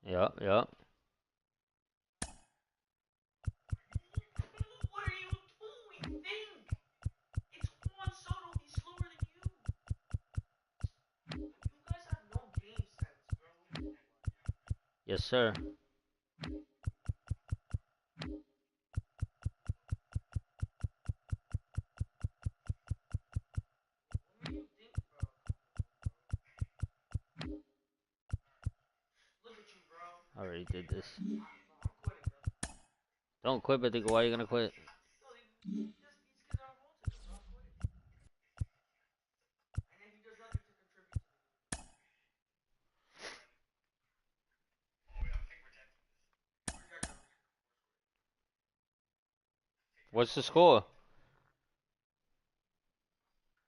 Yep, yep. What are you doing? Think. It's Juan Soto. He's slower than you. You guys have no game sense, bro. Yes, sir. What are you thinking, bro? Look at you, bro. I already did this. I'm quitting, bro. Don't quit, but why are you gonna quit? No, these kids are revolting, bro. I'm quitting. And then he does nothing to contribute to the game. What's the score?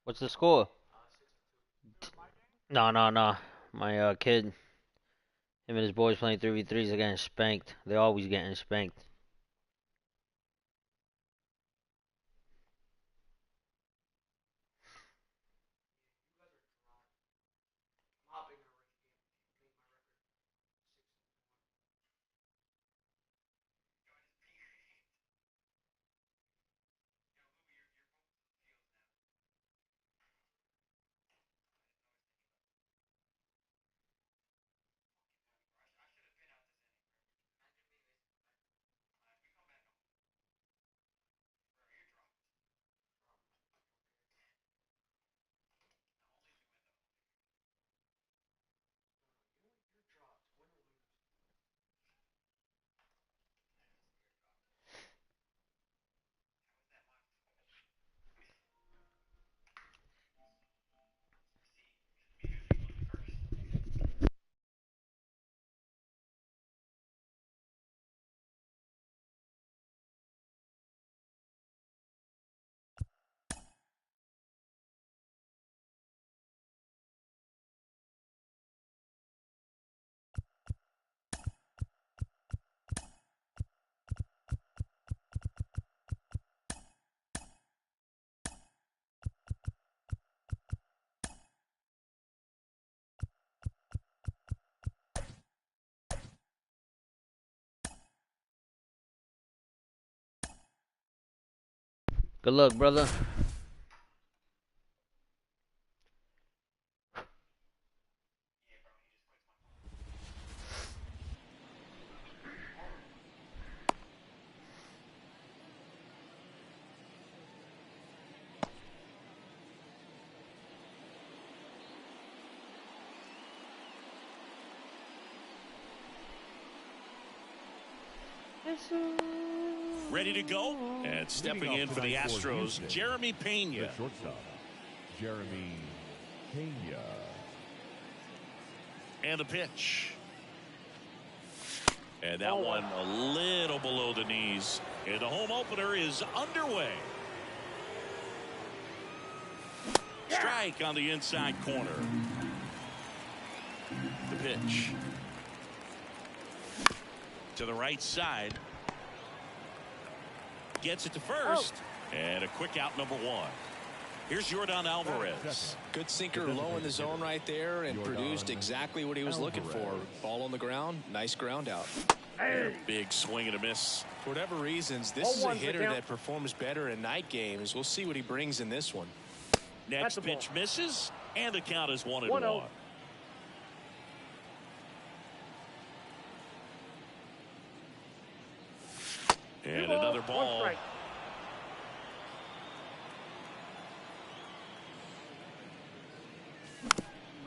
What's the score? 6-2. No, no, no. My kid, him and his boys playing 3v3s are getting spanked. They're always getting spanked. You guys are dry. I'm hopping in a rank game. Make my record 6-1. You're dropped. Win or lose. Good luck, brother. Ready to go? And stepping in for the Astros, Jeremy Pena. The shortstop, Jeremy Pena. And the pitch. And that one a little below the knees. And the home opener is underway. Strike on the inside corner. The pitch. To the right side. Gets it to first. And a quick out, number one. Here's Yordan Alvarez. Good sinker low in the zone right there and produced exactly what he was looking for. Ball on the ground. Nice ground out. A big swing and a miss. For whatever reasons, this is a hitter that performs better in night games. We'll see what he brings in this one. Next pitch misses, and the count is 1-1. And another ball.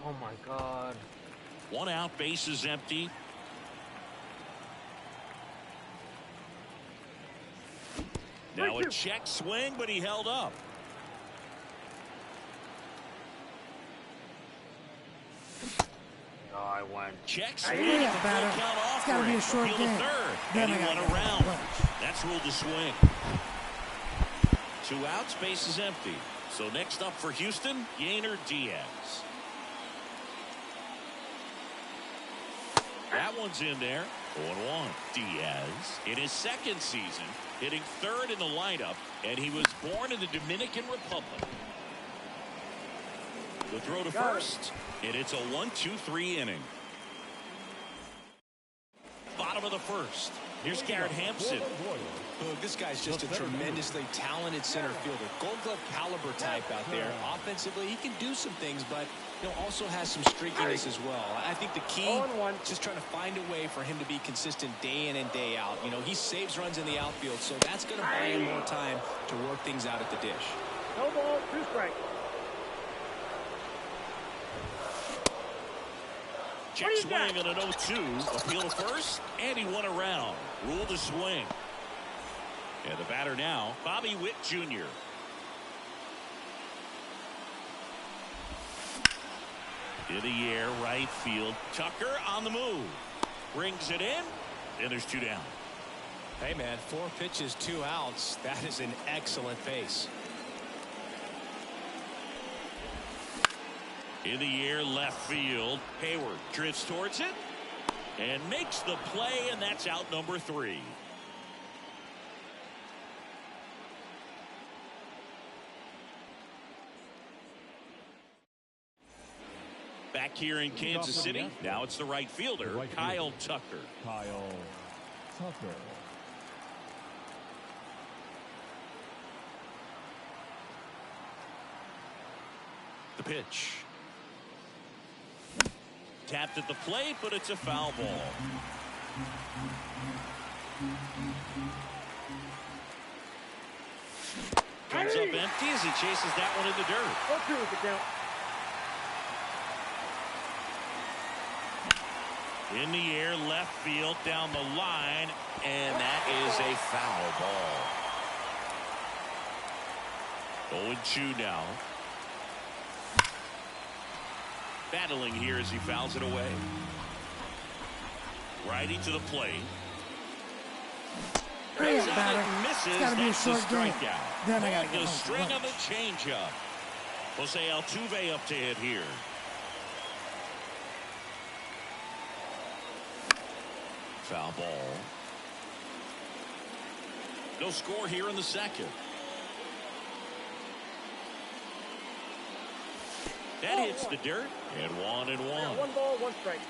Oh my God. One out, base is empty. Now a check swing, but he held up. Oh, I went. Check swing. Yeah, The full batter. count It's gotta be a offering. short Field of game. third, Then and I he gotta went go around. lunch. That's ruled a swing. 2 outs, base is empty. So next up for Houston, Yainer Diaz. That one's in there. 0-1. Diaz, in his second season, hitting third in the lineup, and he was born in the Dominican Republic. The throw to first, and it's a 1-2-3 inning. bottom of the first. Here's Garrett Hampson. This guy's just a tremendously talented center fielder. Gold Glove caliber type out there. Offensively, he can do some things, but also has some streakiness as well. I think the key is just trying to find a way for him to be consistent day in and day out. He saves runs in the outfield, so that's going to buy him more time to work things out at the dish. No ball, 2 strikes. Check swing on an 0-2. Appeal to first, and he won around. Rule to swing. And the batter now, Bobby Witt Jr. In the air, right field. Tucker on the move. Brings it in, and there's 2 down. Hey, man, 4 pitches, 2 outs. That is an excellent pace. In the air, left field. Hayward drifts towards it and makes the play, and that's out number 3. Back here in Kansas City, now it's the right fielder, Kyle Tucker. Kyle Tucker. The pitch. Tapped at the plate, but it's a foul ball. Comes up empty as he chases that one in the dirt. 0-2 is the count. In the air, left field, down the line, and that is a foul ball. 0-2 now. Battling here as he fouls it away. Righty to the plate. Misses. That's a strikeout. Then I got the string of a changeup. Jose Altuve up to hit here. Foul ball. No score here in the second. That hits the dirt, and 1-1. 1 ball, 1 strike.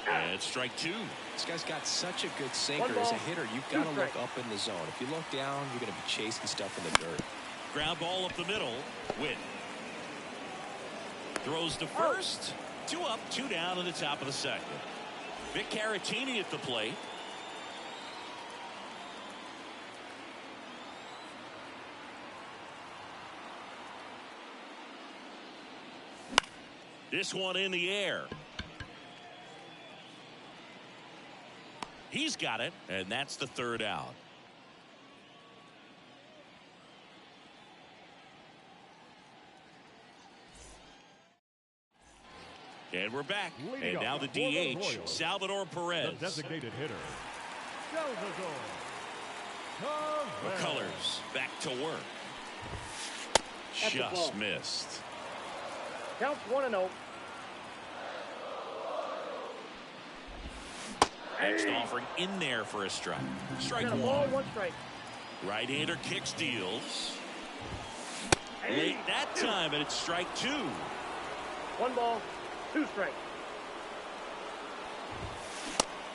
And strike 2. This guy's got such a good sinker. As a hitter, you've got to look up in the zone. If you look down, you're going to be chasing stuff in the dirt. Ground ball up the middle. Witt throws to first. 2 up, 2 down in the top of the second. Vic Caratini at the plate. This one in the air. He's got it, and that's the 3rd out. And we're back. And now the DH, Salvador Perez. The designated hitter, McCullers back to work. Just missed. Counts 1-0. Next offering in there for a strike. Strike Got a 1. ball, 1 strike. Right-hander kicks, deals. Late that time, and it's strike 2. 1 ball, 2 strikes.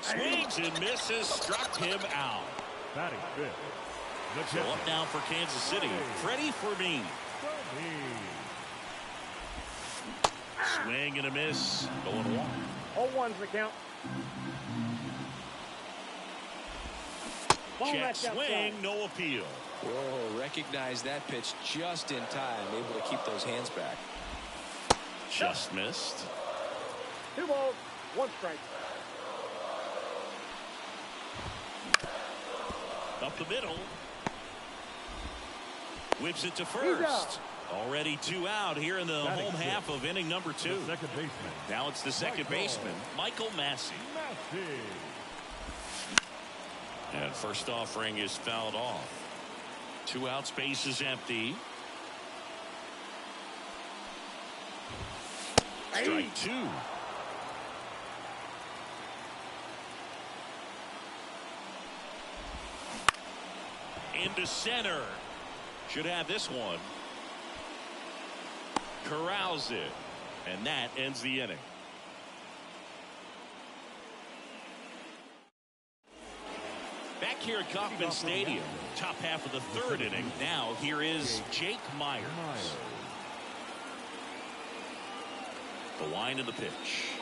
Swings and misses, struck him out. batting 5th. So up now for Kansas City, Freddie Fermin. Swing and a miss, going 1. 0-1's the count. Ball Check knocked swing, outside. no appeal. Whoa, recognize that pitch just in time, able to keep those hands back. Just missed. 2 balls, 1 strike. Up the middle. Whips it to first. Already 2 out here in the home half of inning number 2. Second baseman. Now it's the second baseman, Michael Massey. And first offering is fouled off. 2 outs, base is empty. Strike 2. Into center. Should have this one. Corrals it. And that ends the inning. Back here at Kauffman Stadium, top half of the third inning. Now here is Jake Myers. The line and the pitch.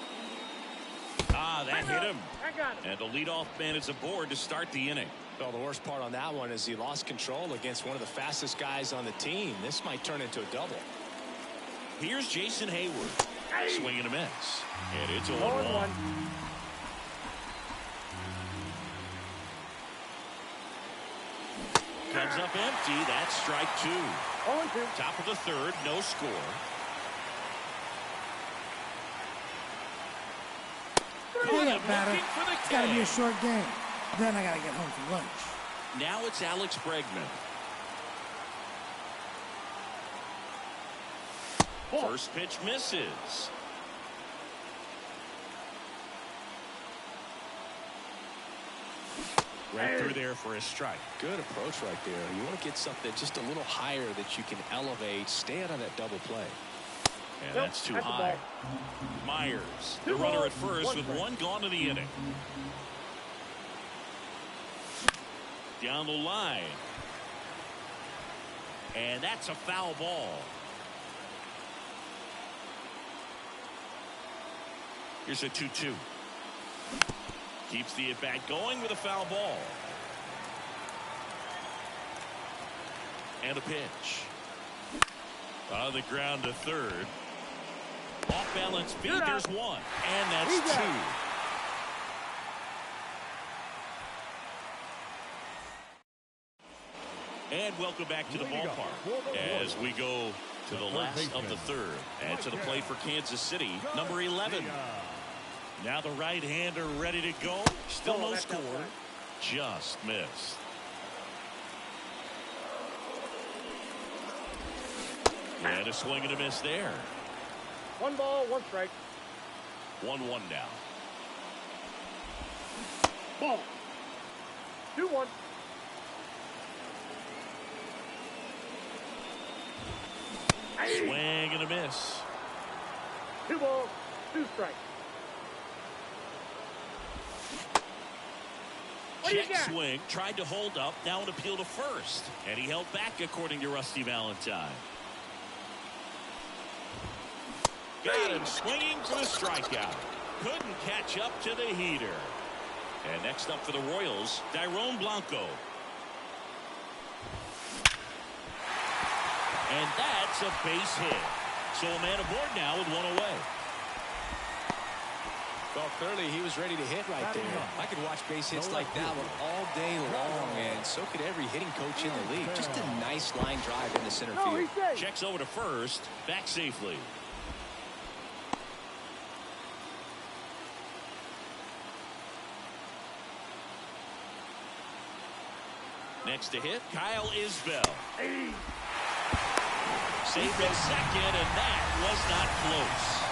That hit him. And the leadoff man is aboard to start the inning. Well, the worst part on that one is he lost control against one of the fastest guys on the team. This might turn into a double. Here's Jason Hayward. Swing and a miss. And it's a 1-1. Comes up empty. That's strike 2. 0-2. Top of the third. No score. Hey up, batter. It's got to be a short game. Then I got to get home for lunch. Now it's Alex Bregman. First pitch misses. Right through there for a strike. Good approach right there. You want to get something just a little higher that you can elevate. Stay out of that double play. And that's too high. Myers, the runner at first with one gone to the inning. Down the line. And that's a foul ball. Here's a 2-2. Keeps the at-bat going with a foul ball. And a pitch. On the ground to third. Off balance feed, there's one. And that's 2. And welcome back to the ballpark as we go to the last of the third. And to the plate for Kansas City, number 11. Now the right-hander ready to go. Still no score. Just missed. And a swing and a miss there. 1 ball, 1 strike. 1-1 now. Ball. 2-1. Swing and a miss. 2 balls, 2 strikes. Check swing, tried to hold up, now an appeal to first. And he held back according to Rusty Valentine. Got him swinging for the strikeout. Couldn't catch up to the heater. And next up for the Royals, Dairon Blanco. And that's a base hit. So a man aboard now with 1 away. Well, clearly he was ready to hit right there. I could watch base hits like that one all day long, and so could every hitting coach in the league. Just a nice line drive in the center field. Checks over to first, back safely. Next to hit, Kyle Isbell. Saved at second, and that was not close.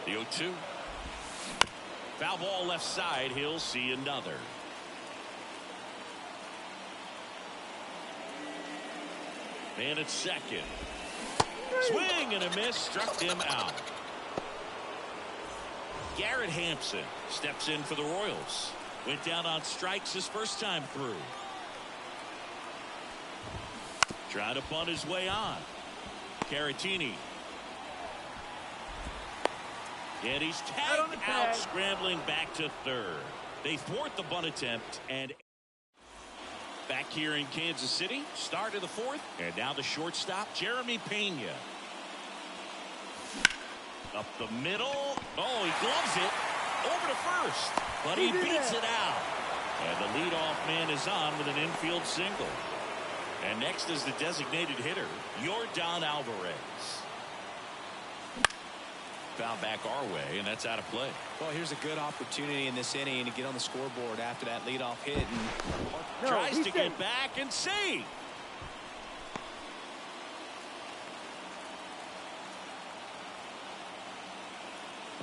The 0-2. Foul ball left side. He'll see another. Man at second. Swing and a miss. Struck him out. Garrett Hampson steps in for the Royals. Went down on strikes his first time through. Trying to bunt his way on. Caratini. And he's tagged out, scrambling back to third. They thwart the bunt attempt, and back here in Kansas City, start of the fourth, and now the shortstop, Jeremy Pena. Up the middle. Oh, he gloves it. Over to first, but he beats it out. And the leadoff man is on with an infield single. And next is the designated hitter, Yordan Alvarez. Foul back our way, and that's out of play. Well, here's a good opportunity in this inning to get on the scoreboard after that leadoff hit. And tries to get back and save.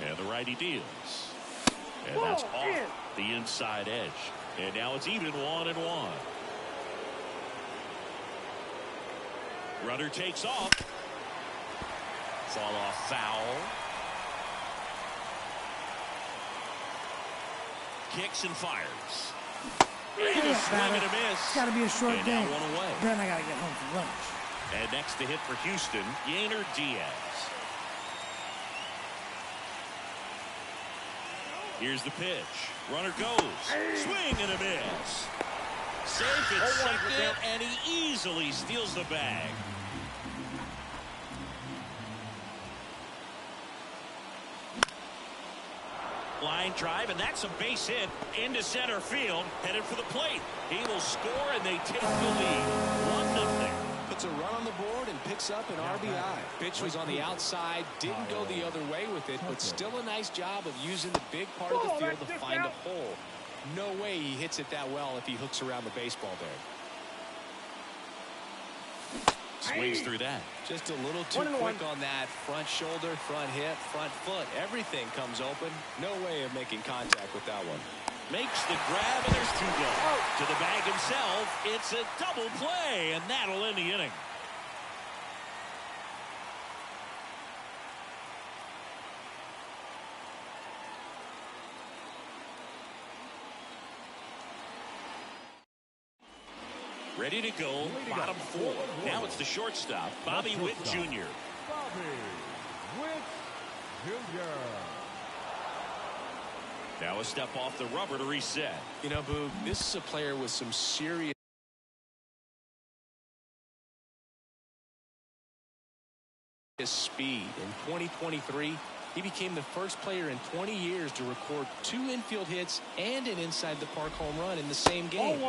And the righty deals. And that's off the inside edge. And now it's even 1-1. Runner takes off. Fall off foul. Kicks and fires. And a swing and a miss. It's got to be a short And game. now one away. Then I got to get home for lunch. And next to hit for Houston, Yainer Diaz. Here's the pitch. Runner goes. Swing and a miss. Safe at second, and he easily steals the bag. Line drive, and that's a base hit into center field, headed for the plate. He will score, and they take the lead. 1-0. Puts a run on the board and picks up an RBI. Pitch was on the outside, didn't go the other way with it, but still a nice job of using the big part of the field to find a hole. No way he hits it that well if he hooks around the baseball there. Swings through that. Just a little too quick on that. Front shoulder, front hip, front foot. Everything comes open. No way of making contact with that one. Makes the grab, and there's 2 gone. To the bag himself, it's a double play, and that'll end the inning. Ready to go, bottom 4. Now it's the shortstop, Bobby Witt Jr. Bobby Witt Jr. Now a step off the rubber to reset. You know, Boog, this is a player with some serious speed. In 2023, he became the first player in 20 years to record 2 infield hits and an inside the park home run in the same game.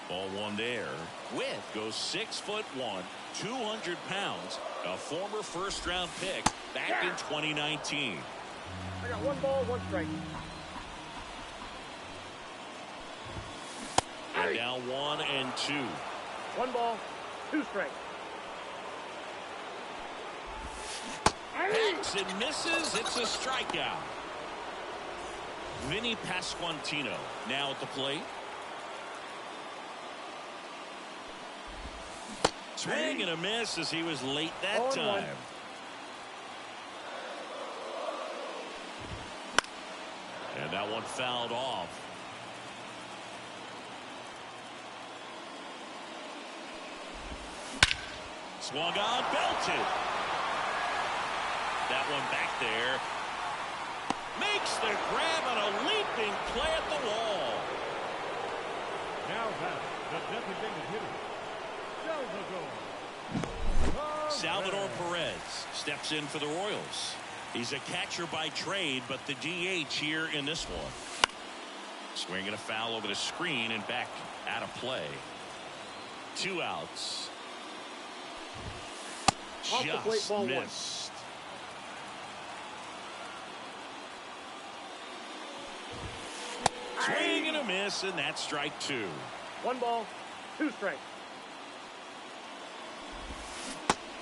Ball 1 there. Witt goes 6'1", 200 pounds, a former first-round pick back in 2019. I got 1 ball, 1 strike. And now 1 and 2. 1 ball, 2 strikes. Hacks and misses. It's a strikeout. Vinny Pasquantino now at the plate. Swing and a miss as he was late that time. And that one fouled off. Swung on, belted. That one back there. Makes the grab on a leaping play at the wall. Now that the designated hitter, Salvador Perez steps in for the Royals. He's a catcher by trade, but the DH here in this one. Swinging a foul over the screen and back out of play. 2 outs. Off the plate, Just ball 1. missed. Swing and a miss, and that's strike 2. 1 ball, 2 strikes.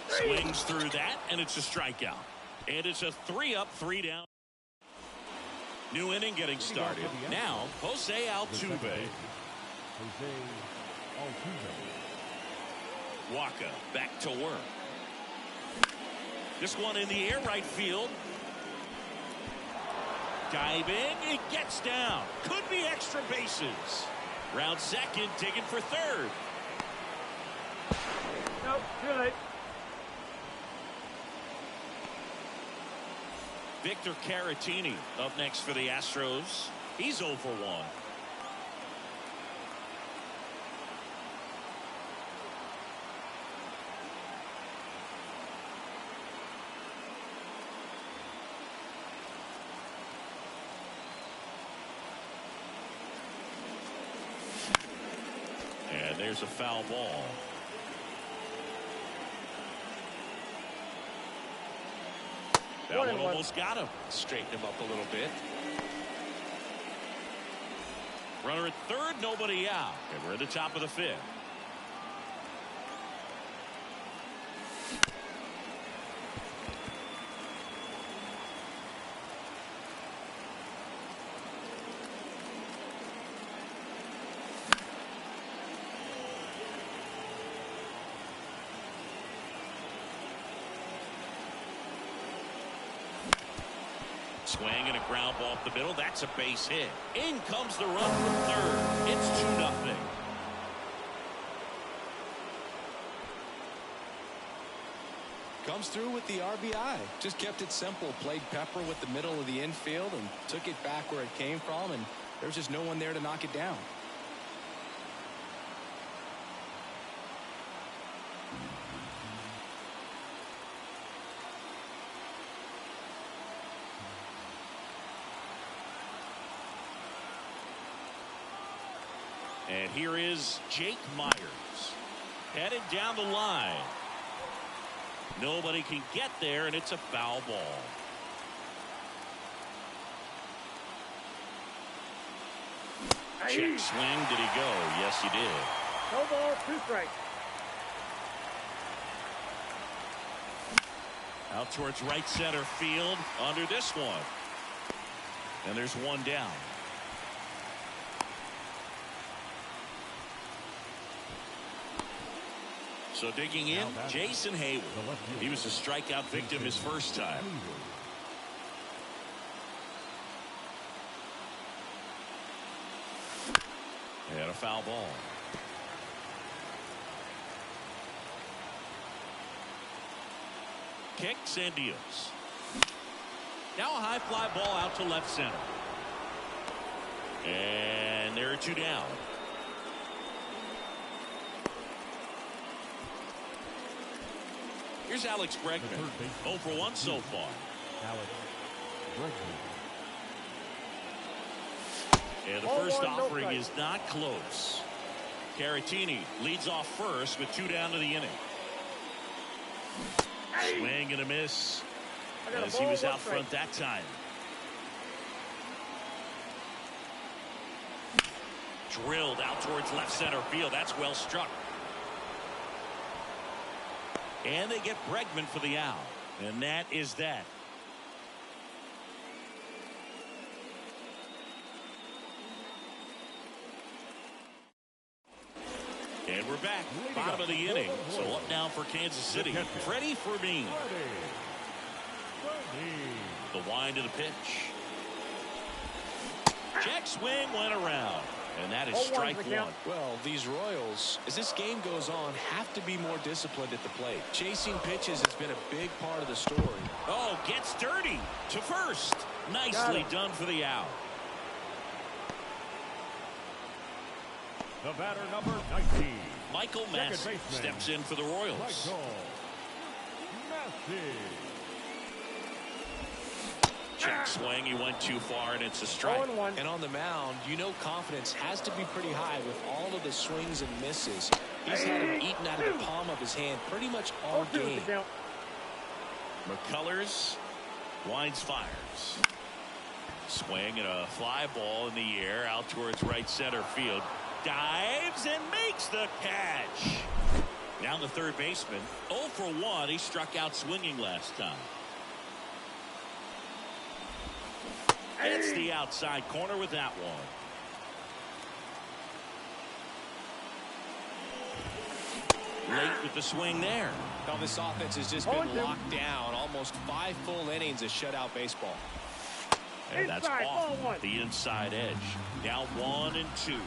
Swings through that, and it's a strikeout. And it's a 3-up, 3 down. New inning getting started. Now, Jose Altuve. Jose Altuve. Waka back to work. This one in the air, right field. Diving, it gets down. Could be extra bases. Round second, digging for third. Nope, too late. Victor Caratini up next for the Astros. He's 0 for 1. And there's a foul ball. That one almost got him. Straighten him up a little bit. Runner at third, nobody out. And we're at the top of the 5th. Swing and a ground ball up the middle. That's a base hit. In comes the run from third. It's 2-0. Comes through with the RBI. Just kept it simple. Played pepper with the middle of the infield and took it back where it came from, and there's just no one there to knock it down. And here is Jake Myers. Headed down the line. Nobody can get there, and it's a foul ball. Check swing. Did he go? Yes, he did. No ball, 2 strikes. Out towards right center field under this one. And there's one down. So digging in, Jason Hayward. He was a strikeout victim his first time. And a foul ball. Kicks and deals. Now a high fly ball out to left center. And there are 2 down. Here's Alex Bregman. 0 for 1 so far. Alex Bregman. And the first offering is not close. Caratini leads off first with 2 down to the inning. Swing and a miss as he was out front that time. Drilled out towards left center field. That's well struck. And they get Bregman for the out. And that is that. And we're back. Bottom of the inning. So up now for Kansas City. Freddie Fermin. The wind of the pitch. Check swing went around. And that is strike 1. Well, these Royals, as this game goes on, have to be more disciplined at the plate. Chasing pitches has been a big part of the story. Oh, gets dirty to first. Nicely done for the out. The batter, number 19. Michael Massey steps in for the Royals. Michael Massey. Check swing. He went too far, and it's a strike. And on the mound, you know confidence has to be pretty high with all of the swings and misses. He's had him eaten out of the palm of his hand pretty much all game. McCullers winds, fires. Swing and a fly ball in the air out towards right center field. Dives and makes the catch. Now the third baseman. 0 for 1. He struck out swinging last time. It's the outside corner with that one. Late with the swing there. Now this offense has just been locked down. Almost 5 full innings of shutout baseball. And that's off the inside edge. Now 1 and 2.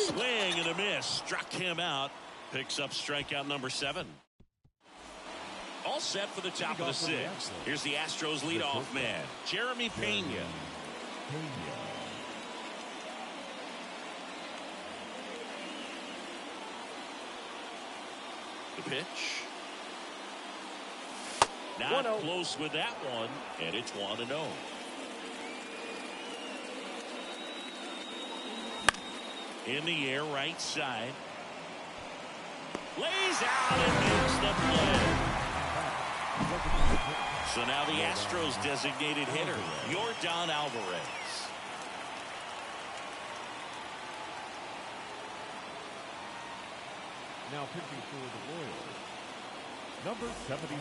Swing and a miss. Struck him out. Picks up strikeout number 7. All set for the top of the 6th. Here's the Astros leadoff man, Jeremy Pena. The pitch. Not close with that one, and it's 1-0. In the air, right side. Lays out and makes the play. So now the Astros designated hitter, Yordan Alvarez. Now pitching for the Royals, number 73.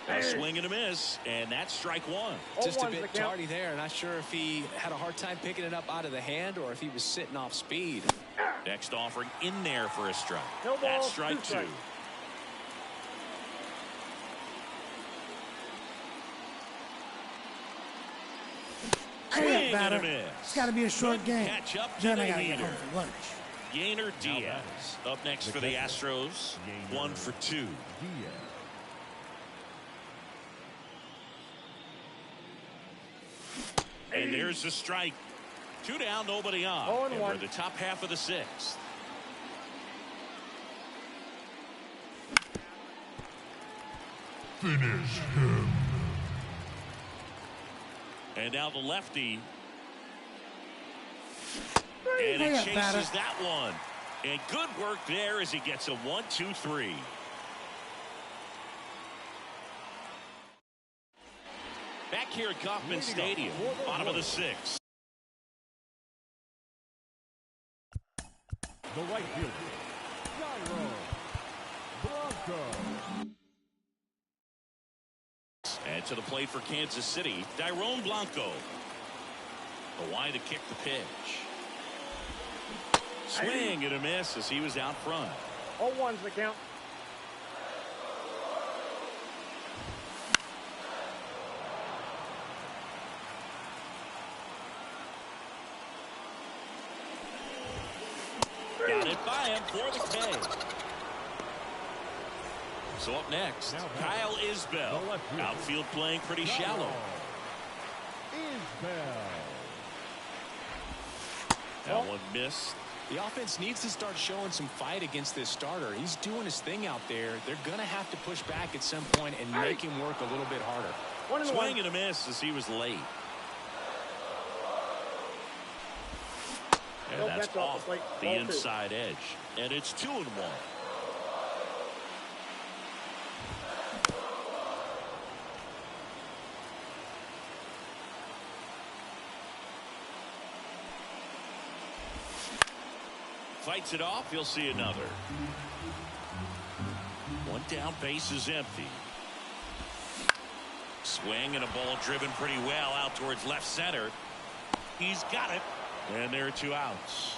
A swing and a miss, and that's strike one. Just a bit tardy there. Not sure if he had a hard time picking it up out of the hand or if he was sitting off speed. Next offering in there for a strike. No ball, That's strike two. Hey, batter. miss. It's got to be a short game. Catch up Then to I the got to get heater. home for lunch. Yainer Diaz up next for the Astros. 1 for 2. And there's the strike. 2 down, nobody on. And we're in the top half of the 6th. Finish him. And now the lefty. And he chases that one. And good work there as he gets a 1-2-3. Back here at Kauffman Stadium, bottom of the 6th. The right fielder, Jairo Blanco. And to the plate for Kansas City, Dairon Blanco. The line to kick the pitch. Swing and a miss as he was out front. 0-1's the count. Got it by him for the K. So up next, Kyle Isbell. Outfield playing pretty shallow. That one missed. The offense needs to start showing some fight against this starter. He's doing his thing out there. They're going to have to push back at some point and make him work a little bit harder. Swing and a miss as he was late. And that's off the inside edge. And it's 2-1. Fights it off. He'll see another. One down, base is empty. Swing and a ball driven pretty well out towards left center. He's got it. And there are 2 outs.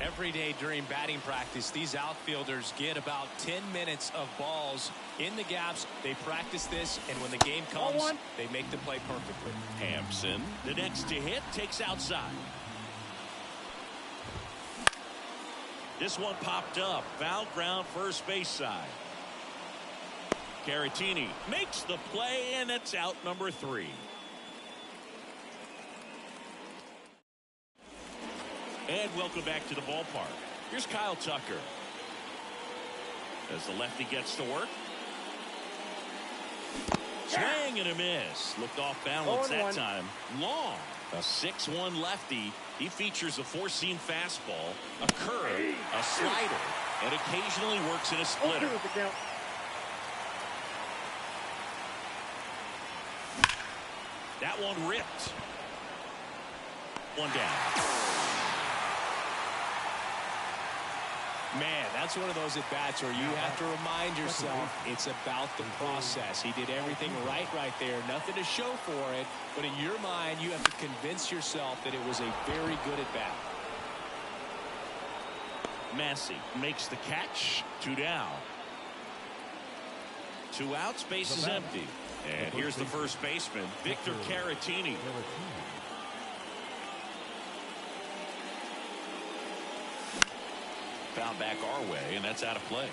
Every day during batting practice, these outfielders get about 10 minutes of balls in the gaps. They practice this, and when the game comes, they make the play perfectly. Hampson, the next to hit, takes outside. This one popped up. Foul ground, first base side. Caratini makes the play, and it's out number 3. And welcome back to the ballpark. Here's Kyle Tucker. As the lefty gets to work. Swing and a miss. Looked off balance that time. Long. A 6-1 lefty. He features a 4-seam fastball, a curve, a slider, and occasionally works in a splitter. That one ripped. One down. Man, that's one of those at-bats where you have to remind yourself it's about the process. He did everything right there. Nothing to show for it. But in your mind, you have to convince yourself that it was a very good at-bat. Massey makes the catch. 2 down. 2 outs, base is empty. And here's the first baseman, Victor Caratini. Found back our way, and that's out of play.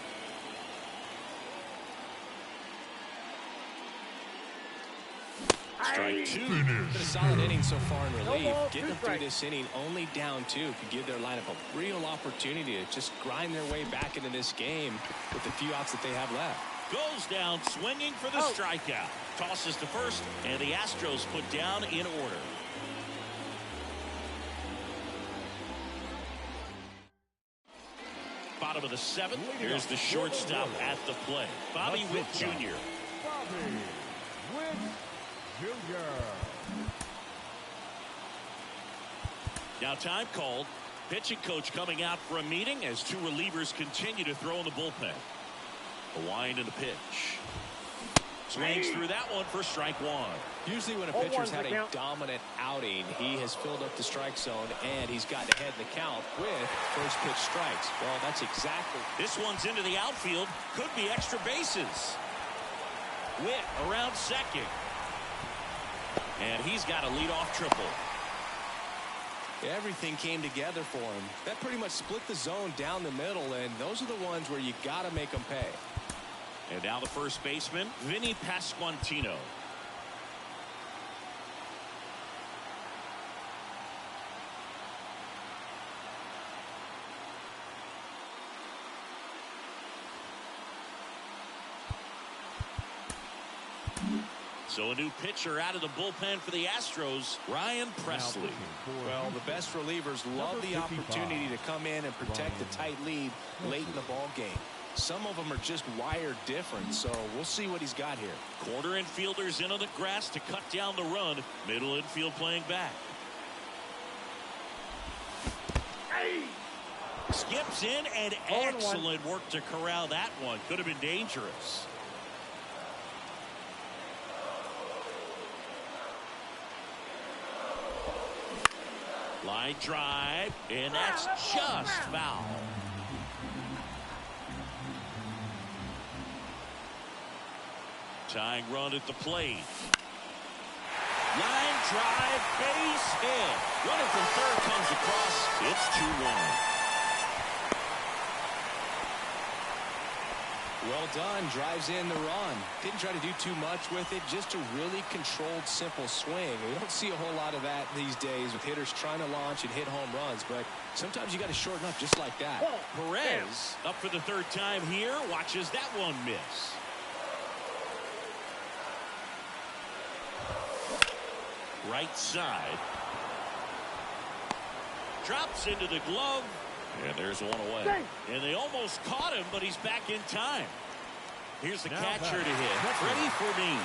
Strike 2. Been a solid inning so far in relief. Getting them through this inning only down 2 could give their lineup a real opportunity to just grind their way back into this game with the few outs that they have left. Goes down swinging for the strikeout. Tosses to first, and the Astros put down in order. Bottom of the 7th. Here's the shortstop at the plate, Bobby Witt Jr. Bobby Witt Jr. Now time called. Pitching coach coming out for a meeting as 2 relievers continue to throw in the bullpen. A wind and a pitch. Swings through that one for strike one. Usually when a pitcher's had a dominant outing, he has filled up the strike zone and he's gotten ahead in the count with first pitch strikes. Well, that's exactly. This one's into the outfield. Could be extra bases. Witt around second. And he's got a leadoff triple. Everything came together for him. That pretty much split the zone down the middle, and those are the ones where you got to make them pay. And now the first baseman, Vinny Pasquantino. So a new pitcher out of the bullpen for the Astros, Ryan Presley. Well, the best relievers love the opportunity to come in and protect the tight lead late in the ball game. Some of them are just wired different, so we'll see what he's got here. Corner infielders in on the grass to cut down the run. Middle infield playing back. Skips in, and excellent work to corral that one. Could have been dangerous. Line drive, and that's just foul. Tying run at the plate. Line drive, base hit. Runner from third comes across. It's 2-1. Well done. Drives in the run. Didn't try to do too much with it. Just a really controlled, simple swing. We don't see a whole lot of that these days with hitters trying to launch and hit home runs. But sometimes you got to shorten up just like that. Perez up for the third time here. Watches that one miss. Right side. Drops into the glove. And there's one away. And they almost caught him, but he's back in time. Here's the catcher to hit. Freddie Fermin.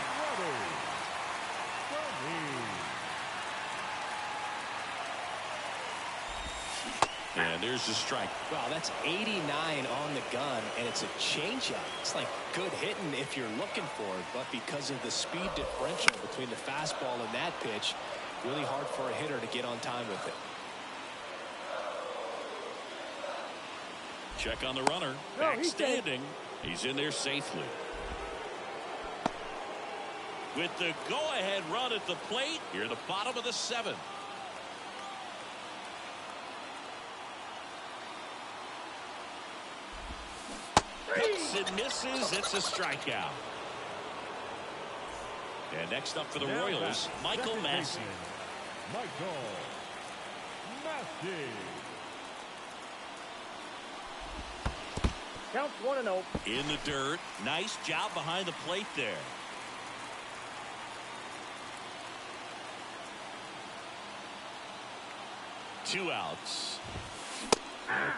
And there's the strike. Wow, that's 89 on the gun, and it's a changeup. It's like good hitting if you're looking for it, but because of the speed differential between the fastball and that pitch, really hard for a hitter to get on time with it. Check on the runner. Back standing. He's in there safely. With the go-ahead run at the plate, here the bottom of the seventh. Hits and misses. It's a strikeout. And next up for the Royals, Michael Massey. Michael Massey. Counts 1-0. In the dirt. Nice job behind the plate there. Two outs.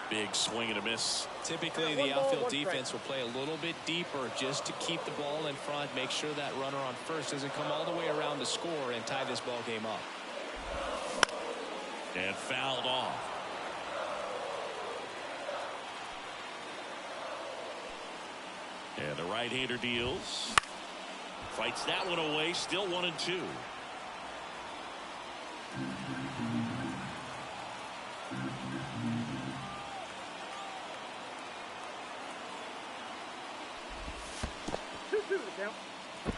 Big swing and a miss. Typically, the outfield defense will play a little bit deeper just to keep the ball in front, make sure that runner on first doesn't come all the way around to score and tie this ball game up. And fouled off. And the right-hander deals. Fights that one away. Still 1-2.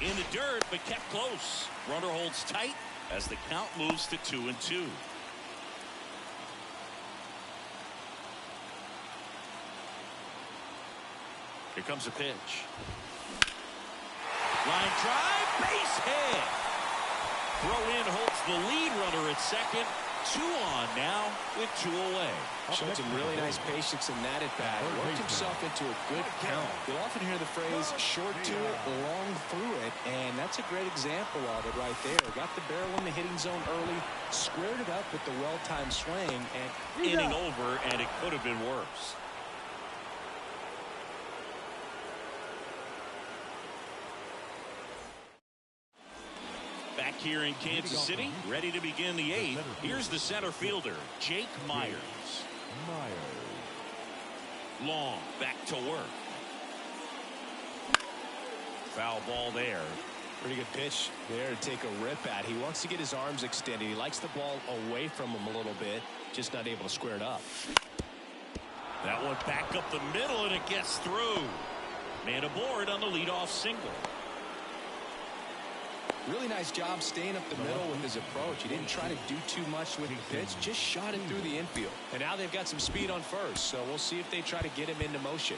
In the dirt, but kept close. Runner holds tight as the count moves to 2-2. Here comes a pitch. Line drive, base hit. Throw in holds the lead runner at second. 2 on now with 2 away. Showed some really nice patience in that at bat. Worked himself into a good count. You'll often hear the phrase short to it, long through it, and that's a great example of it right there. Got the barrel in the hitting zone early, squared it up with the well-timed swing, and inning over, and it could have been worse. Back here in Kansas City, ready to begin the 8th. Here's the center fielder, Jake Myers. Long, back to work. Foul ball there. Pretty good pitch there to take a rip at. He wants to get his arms extended. He likes the ball away from him a little bit, just not able to square it up. That one back up the middle, and it gets through. Man aboard on the leadoff single. Really nice job staying up the middle with his approach. He didn't try to do too much with the pitch, just shot it through the infield. And now they've got some speed on first, so we'll see if they try to get him into motion.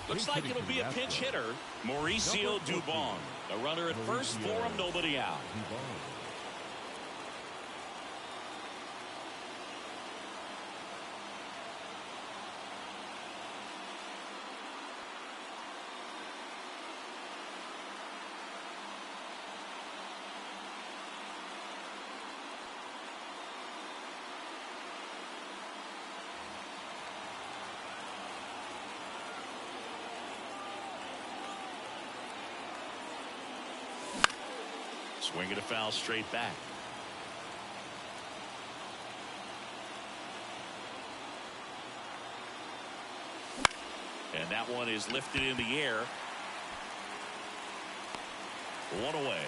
Looks like it'll be a pinch hitter. Mauricio Dubon. A runner at first for him, nobody out. Swinging a foul straight back. And that one is lifted in the air. One away.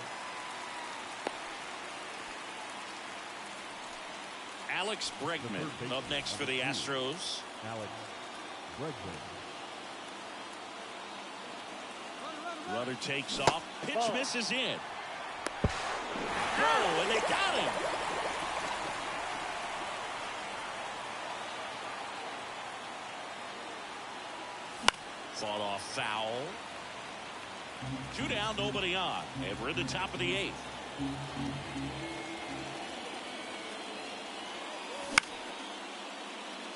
Alex Bregman up next for the Astros. Alex Bregman. Runner takes off. Pitch misses in. Oh, and they got him. Fought off foul. 2 down, nobody on. And we're in the top of the 8th.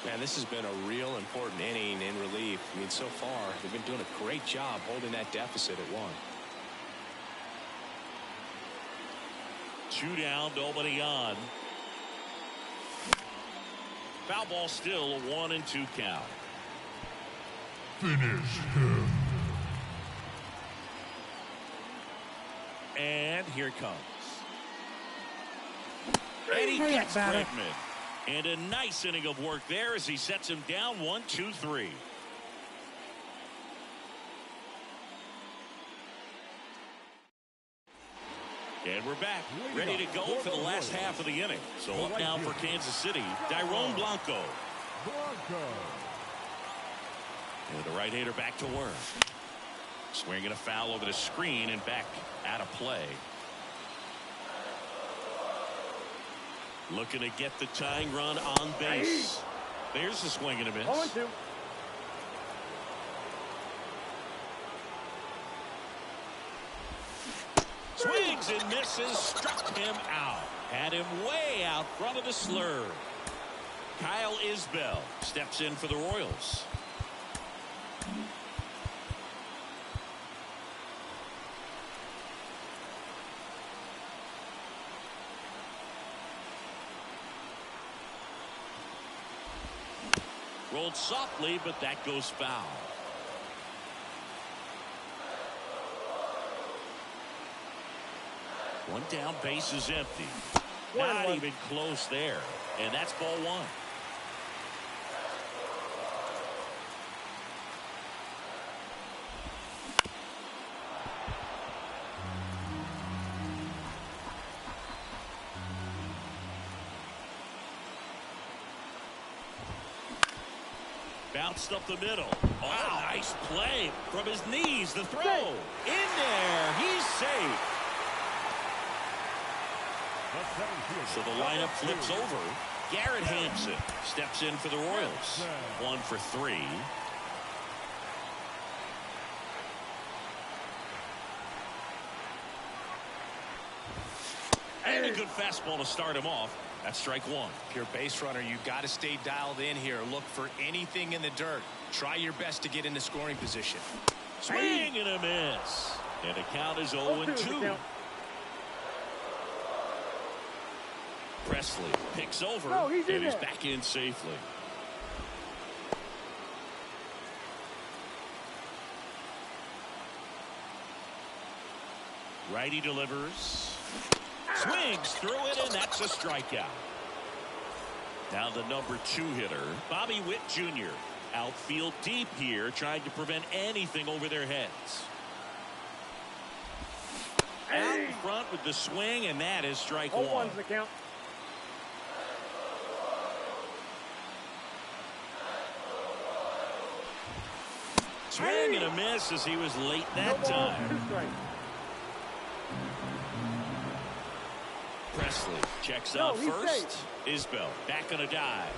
Man, this has been a real important inning in relief. I mean, so far, they've been doing a great job holding that deficit at 1. 2 down, nobody on. Foul ball still a 1-2 count. Finish him. And here it comes. And he gets Bregman. And a nice inning of work there as he sets him down 1, 2, 3. And we're back, ready to go for the last half of the inning. So up now for Kansas City, Dairon Blanco. And the right-hander back to work. Swinging a foul over the screen and back out of play. Looking to get the tying run on base. There's the swing and a miss. 0-2. Swings and misses, struck him out. Had him way out front of the slur. Kyle Isbell steps in for the Royals. Rolled softly, but that goes foul. One down, base is empty. Not even close there. And that's ball 1. Bounced up the middle. Oh, nice play from his knees. The throw in there. He's safe. So the lineup flips over. Garrett Hampson steps in for the Royals. 1 for 3. And a good fastball to start him off. That's strike 1. If you're a base runner, you've got to stay dialed in here. Look for anything in the dirt. Try your best to get into scoring position. Swing and a miss. And the count is 0-2. Presley picks over and he's back in safely. Righty delivers. Swings through it, and that's a strikeout. Now the number 2 hitter, Bobby Witt Jr. Outfield deep here, trying to prevent anything over their heads. Out in front with the swing, and that is strike 1. 0-1's the count. Swing and a miss as he was late that time. 2 strikes. Presley checks out first. Isbell back on a dive.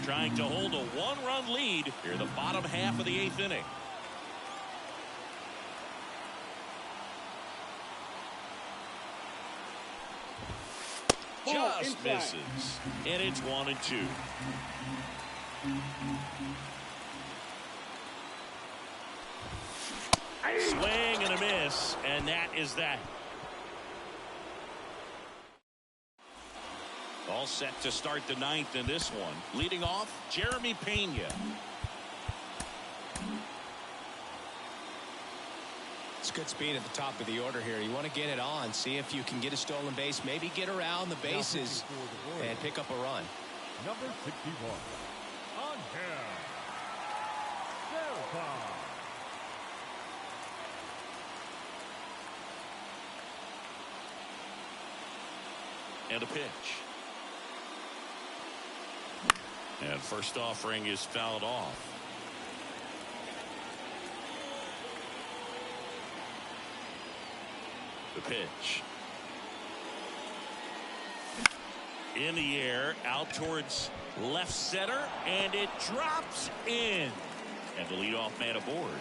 Trying to hold a 1-run lead here in the bottom half of the 8th inning. Just misses. And it's 1-2. Swing and a miss, and that is that. All set to start the 9th in this one. Leading off, Jeremy Pena. It's good speed at the top of the order here. You want to get it on, see if you can get a stolen base, maybe get around the bases and pick up a run. Number 61. On here. And a pitch. And first offering is fouled off. The pitch. In the air, out towards left center, and it drops in. And the leadoff man aboard.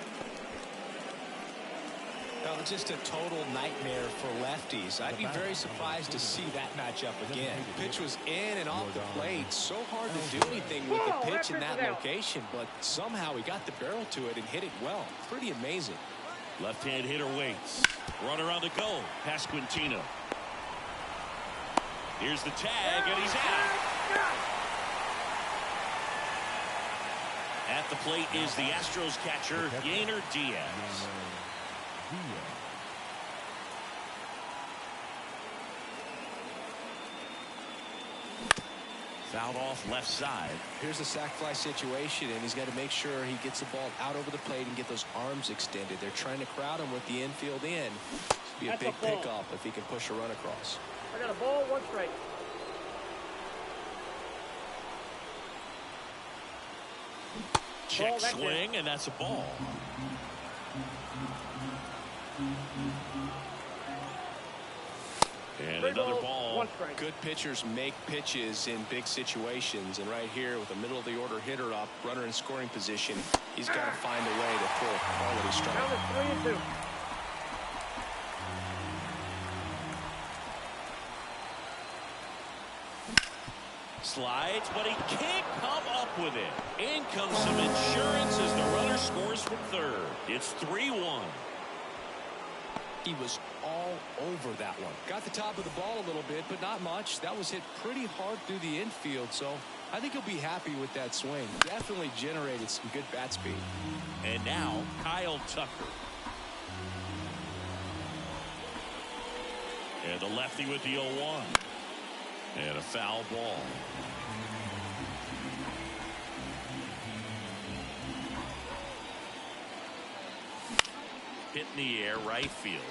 Well, just a total nightmare for lefties. I'd be very surprised to see that matchup again. The pitch was in and off the plate. So hard to do anything with the pitch in that location, but somehow he got the barrel to it and hit it well. Pretty amazing. Left-hand hitter waits. Runner on the go. Pasquantino. Here's the tag, and he's out. At the plate is the Astros catcher, Yainer Diaz. Fouled off left side. Here's a sac fly situation, and he's got to make sure he gets the ball out over the plate and get those arms extended. They're trying to crowd him with the infield in. Be a big pickoff if he can push a run across. I got a ball, 1 strike. Check swing, and that's a ball. And another ball. 1 strike. Good pitchers make pitches in big situations, and right here with a middle of the order hitter up, runner in scoring position, he's got to find a way to pull a quality strike. Now it's 3-2. Slides, but he can't come up with it. In comes some insurance as the runner scores from third. It's 3-1. He was all over that one. Got the top of the ball a little bit, but not much. That was hit pretty hard through the infield, so I think he'll be happy with that swing. Definitely generated some good bat speed. And now, Kyle Tucker. And the lefty with the 0-1. And a foul ball. Hit in the air, right field.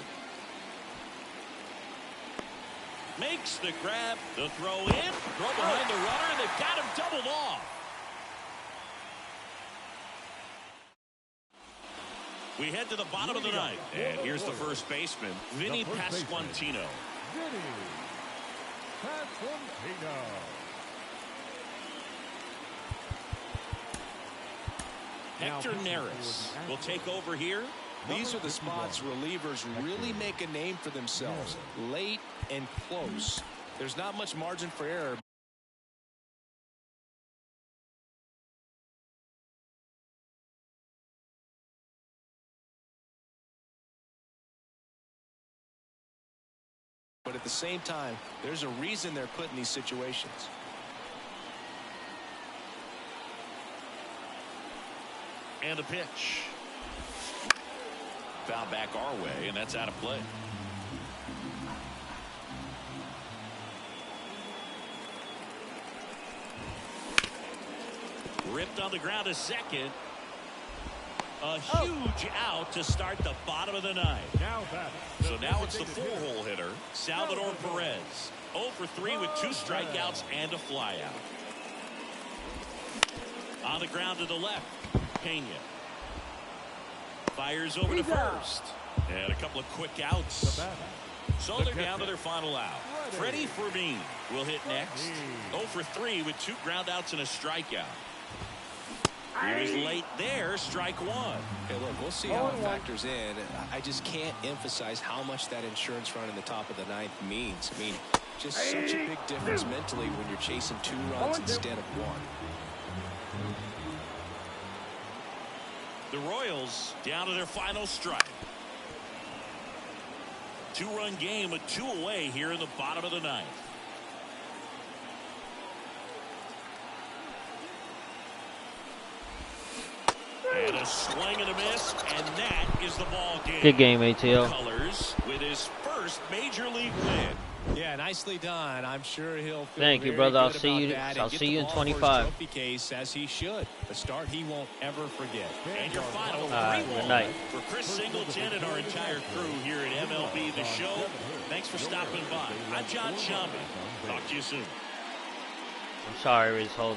Makes the grab, the throw in, throw behind the runner, and they've got him doubled off. We head to the bottom of the ninth, and here's the first baseman, Vinny Pasquantino. Hector Neris will take over here. These are the spots relievers really make a name for themselves. Late and close. There's not much margin for error. But at the same time, there's a reason they're put in these situations. And a pitch. Foul back our way, and that's out of play. Ripped on the ground to second. A huge out to start the bottom of the ninth. So now it's the 4-hole hitter, Salvador Perez. 0 for 3 with 2 strikeouts and a flyout. On the ground to the left, Pena. Fires over to first. And a couple of quick outs. So they're down to their final out. Freddie Fermin will hit next. 0 for 3 with 2 ground outs and a strikeout. He was late there, strike 1. Hey, look, we'll see how it factors in. I just can't emphasize how much that insurance run in the top of the ninth means. I mean, just such a big difference mentally when you're chasing 2 runs instead of 1. The Royals down to their final strike. 2-run game with 2 away here in the bottom of the ninth. And a swing and a miss, and that is the ball game. Good game, ATL. Colors with his first major league win. Yeah, nicely done. I'm sure he'll feel Thank you, very brother. I'll good see about you. that I'll and get see the you in ball for his 25. trophy case as he should. A start he won't ever forget. And your final good night. for Chris Singleton and our entire crew here at MLB The Show. Thanks for stopping by. I'm John Shambi. Talk to you soon. I'm sorry, Riz. Hold